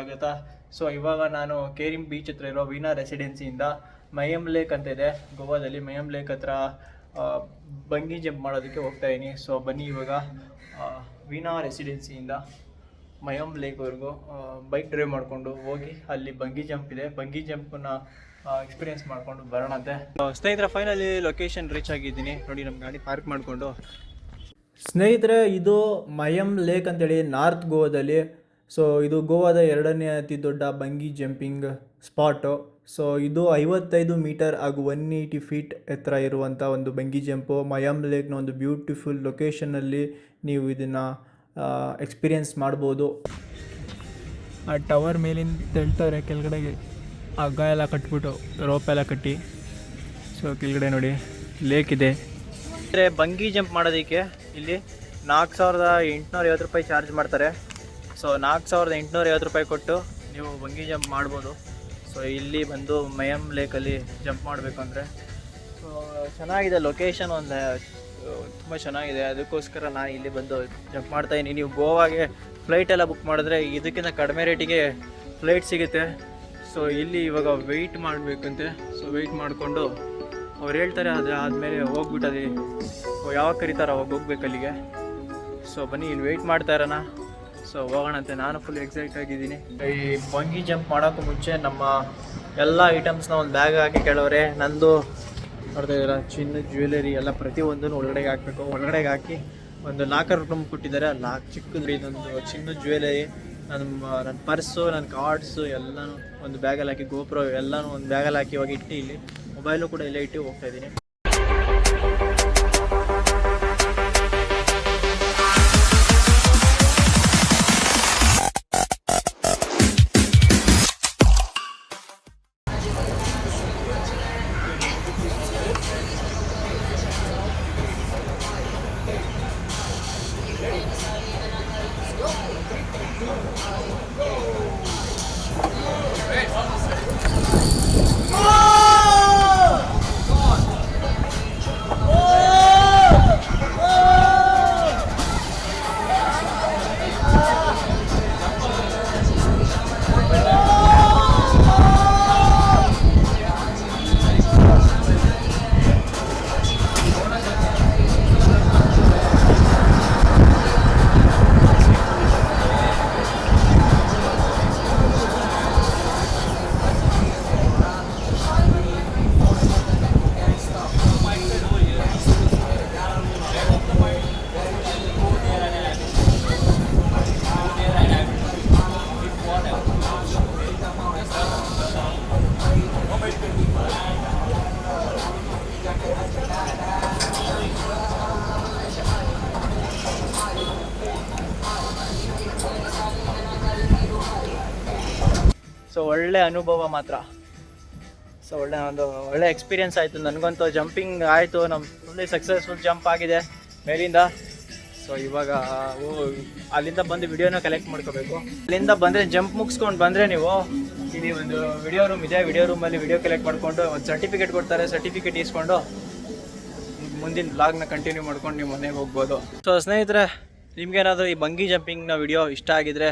ಸ್ವಾಗತ. ಸೊ ಇವಾಗ ನಾನು ಕೇರಿಮ್ ಬೀಚ್ ಹತ್ರ ಇರೋ ವೀನಾ ರೆಸಿಡೆನ್ಸಿಯಿಂದ ಮಯಮ್ ಲೇಕ್ ಅಂತ ಇದೆ ಗೋವಾದಲ್ಲಿ. ಮಯಮ್ ಲೇಕ್ ಹತ್ರ ಬಂಗಿ ಜಂಪ್ ಮಾಡೋದಕ್ಕೆ ಹೋಗ್ತಾ ಇದ್ದೀನಿ. ಸೊ ಬನ್ನಿ ಇವಾಗ ವೀನಾ ರೆಸಿಡೆನ್ಸಿಯಿಂದ ಮಯಮ್ ಲೇಕ್ವರೆಗೂ ಬೈಕ್ ಡ್ರೈವ್ ಮಾಡಿಕೊಂಡು ಹೋಗಿ ಅಲ್ಲಿ ಬಂಗಿ ಜಂಪ್ ಇದೆ, ಬಂಗಿ ಜಂಪನ್ನು ಎಕ್ಸ್ಪೀರಿಯೆನ್ಸ್ ಮಾಡಿಕೊಂಡು ಬರೋಣಂತೆ. ಸ್ನೇಹಿತರ ಫೈನಲಿ ಲೊಕೇಶನ್ ರೀಚ್ ಆಗಿದ್ದೀನಿ ನೋಡಿ, ನಮ್ಮ ಗಾಡಿ ಪಾರ್ಕ್ ಮಾಡಿಕೊಂಡು. ಸ್ನೇಹಿತರೆ, ಇದು ಮಯಮ್ ಲೇಕ್ ಅಂತೇಳಿ ನಾರ್ತ್ ಗೋವಾದಲ್ಲಿ. ಸೊ ಇದು ಗೋವಾದ 2ನೇ ಅತಿ ದೊಡ್ಡ ಬಂಗಿ ಜಂಪಿಂಗ್ ಸ್ಪಾಟು. ಸೊ ಇದು 55 ಮೀಟರ್ ಹಾಗೂ 180 ಫೀಟ್ ಎತ್ತರ ಇರುವಂಥ ಒಂದು ಬಂಗಿ ಜಂಪು. ಮಯಮ್ ಲೇಕ್ನ ಒಂದು ಬ್ಯೂಟಿಫುಲ್ ಲೊಕೇಶನ್ನಲ್ಲಿ ನೀವು ಇದನ್ನು ಎಕ್ಸ್ಪೀರಿಯೆನ್ಸ್ ಮಾಡ್ಬೋದು. ಆ ಟವರ್ ಮೇಲಿಂದ ತೆಳ್ತಾರೆ ಕೆಳಗಡೆಗೆ, ಹಗ್ಗ ಎಲ್ಲ ಕಟ್ಬಿಟ್ಟು ರೋಪ್ ಎಲ್ಲ ಕಟ್ಟಿ. ಸೊ ಕೆಳಗಡೆ ನೋಡಿ ಲೇಕ್ ಇದೆ. ಬಂಗಿ ಜಂಪ್ ಮಾಡೋದಕ್ಕೆ ಇಲ್ಲಿ 4850 ರೂಪಾಯಿ ಚಾರ್ಜ್ ಮಾಡ್ತಾರೆ. ಸೊ 4850 ರೂಪಾಯಿ ಕೊಟ್ಟು ನೀವು ಬಂಗಿ ಜಂಪ್ ಮಾಡ್ಬೋದು. ಸೊ ಇಲ್ಲಿ ಬಂದು ಮಯಮ್ ಲೇಕಲ್ಲಿ ಜಂಪ್ ಮಾಡಬೇಕು ಅಂದರೆ ಸೊ ಚೆನ್ನಾಗಿದೆ ಲೊಕೇಶನ್, ಒಂದು ತುಂಬ ಚೆನ್ನಾಗಿದೆ. ಅದಕ್ಕೋಸ್ಕರ ನಾನು ಇಲ್ಲಿ ಬಂದು ಜಂಪ್ ಮಾಡ್ತಾಯಿದ್ದೀನಿ. ನೀವು ಗೋವಾಗೆ ಫ್ಲೈಟೆಲ್ಲ ಬುಕ್ ಮಾಡಿದ್ರೆ ಇದಕ್ಕಿಂತ ಕಡಿಮೆ ರೇಟಿಗೆ ಫ್ಲೈಟ್ ಸಿಗುತ್ತೆ. ಸೊ ಇಲ್ಲಿ ಇವಾಗ ವೆಯ್ಟ್ ಮಾಡಬೇಕಂತೆ. ಸೊ ವೆಯ್ಟ್ ಮಾಡಿಕೊಂಡು ಅವ್ರು ಹೇಳ್ತಾರೆ, ಅದು ಆದಮೇಲೆ ಹೋಗ್ಬಿಟ್ಟದೆ ಯಾವಾಗ ಕರೀತಾರೆ ಅವಾಗ ಹೋಗ್ಬೇಕು ಅಲ್ಲಿಗೆ. ಸೊ ಬನ್ನಿ ಇಲ್ಲಿ ವೆಯ್ಟ್ ಮಾಡ್ತಾ ಇರೋಣ. ಸೊ ಹೋಗೋಣಂತೆ. ನಾನು ಫುಲ್ ಎಕ್ಸೈಟ್ ಆಗಿದ್ದೀನಿ. ಈ ಬಂಗಿ ಜಂಪ್ ಮಾಡೋಕ್ಕೂ ಮುಂಚೆ ನಮ್ಮ ಎಲ್ಲ ಐಟಮ್ಸ್ನ ಒಂದು ಬ್ಯಾಗ್ ಹಾಕಿ ಕೇಳೋರೆ. ನಂದು ನೋಡ್ತಾ ಇದ್ದೀರಾ, ಚಿನ್ನದ ಜ್ಯುವೆಲರಿ ಎಲ್ಲ ಪ್ರತಿಯೊಂದನ್ನು ಒಳಗಡೆಗೆ ಹಾಕಬೇಕು. ಒಳಗಡೆಗೆ ಹಾಕಿ ಒಂದು ಲಾಕರ್ ರೂಮ್ ಕೊಟ್ಟಿದ್ದಾರೆ. ಚಿಕ್ಕದು ಇದೊಂದು ಚಿನ್ನದ ಜ್ಯುವೆಲರಿ, ನನ್ನ ಪರ್ಸು, ನನ್ನ ಕಾರ್ಡ್ಸು ಎಲ್ಲನೂ ಒಂದು ಬ್ಯಾಗಲ್ಲಿ ಹಾಕಿ, ಗೋಪ್ರೋ ಎಲ್ಲನೂ ಒಂದು ಬ್ಯಾಗಲ್ಲಿ ಹಾಕಿ ಇವಾಗ ಇಟ್ಟು, ಇಲ್ಲಿ ಮೊಬೈಲು ಕೂಡ ಇಲ್ಲೇ ಇಟ್ಟು ಹೋಗ್ತಾ ಇದ್ದೀನಿ. ಸೊ ಒಳ್ಳೆ ಅನುಭವ ಮಾತ್ರ. ಸೊ ಒಳ್ಳೆ ಎಕ್ಸ್ಪೀರಿಯೆನ್ಸ್ ಆಯಿತು ನನಗಂತೂ. ಜಂಪಿಂಗ್ ಆಯಿತು, ನಮ್ಮ ಫುಲ್ಲಿ ಸಕ್ಸಸ್ಫುಲ್ ಜಂಪ್ ಆಗಿದೆ ಮೇಲಿಂದ. ಸೊ ಇವಾಗ ಅಲ್ಲಿಂದ ಬಂದು ವಿಡಿಯೋನ ಕಲೆಕ್ಟ್ ಮಾಡ್ಕೋಬೇಕು. ಅಲ್ಲಿಂದ ಬಂದರೆ ಜಂಪ್ ಮುಗಿಸ್ಕೊಂಡು ಬಂದರೆ ನೀವು ಇಲ್ಲಿ ಒಂದು ವಿಡಿಯೋ ರೂಮ್ ಇದೆ. ವಿಡಿಯೋ ರೂಮಲ್ಲಿ ವಿಡಿಯೋ ಕಲೆಕ್ಟ್ ಮಾಡಿಕೊಂಡು ಒಂದು ಸರ್ಟಿಫಿಕೇಟ್ ಕೊಡ್ತಾರೆ. ಸರ್ಟಿಫಿಕೇಟ್ ಇಸ್ಕೊಂಡು ಮುಂದಿನ ಬ್ಲಾಗ್ನ ಕಂಟಿನ್ಯೂ ಮಾಡ್ಕೊಂಡು ನೀವು ಮನೆಗೆ ಹೋಗ್ಬೋದು. ಸೊ ಸ್ನೇಹಿತರೆ, ನಿಮ್ಗೇನಾದರೂ ಈ ಬಂಗಿ ಜಂಪಿಂಗ್ನ ವಿಡಿಯೋ ಇಷ್ಟ ಆಗಿದರೆ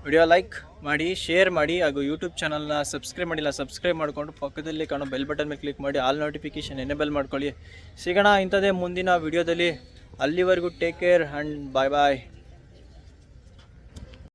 ವಿಡಿಯೋ ಲೈಕ್ ಮಾಡಿ, ಶೇರ್ ಮಾಡಿ, ಹಾಗೂ ಯೂಟ್ಯೂಬ್ ಚಾನಲ್ನ ಸಬ್ಸ್ಕ್ರೈಬ್ ಮಾಡಿಲ್ಲ ಸಬ್ಸ್ಕ್ರೈಬ್ ಮಾಡಿಕೊಂಡು ಪಕ್ಕದಲ್ಲಿ ಕಾಣೋ ಬೆಲ್ ಬಟನ್ ಮೇಲೆ ಕ್ಲಿಕ್ ಮಾಡಿ ಆಲ್ ನೋಟಿಫಿಕೇಷನ್ ಎನೇಬಲ್ ಮಾಡ್ಕೊಳ್ಳಿ. ಸಿಗೋಣ ಇಂಥದ್ದೇ ಮುಂದಿನ ವಿಡಿಯೋದಲ್ಲಿ. ಅಲ್ಲಿವರೆಗೂ take care and bye bye.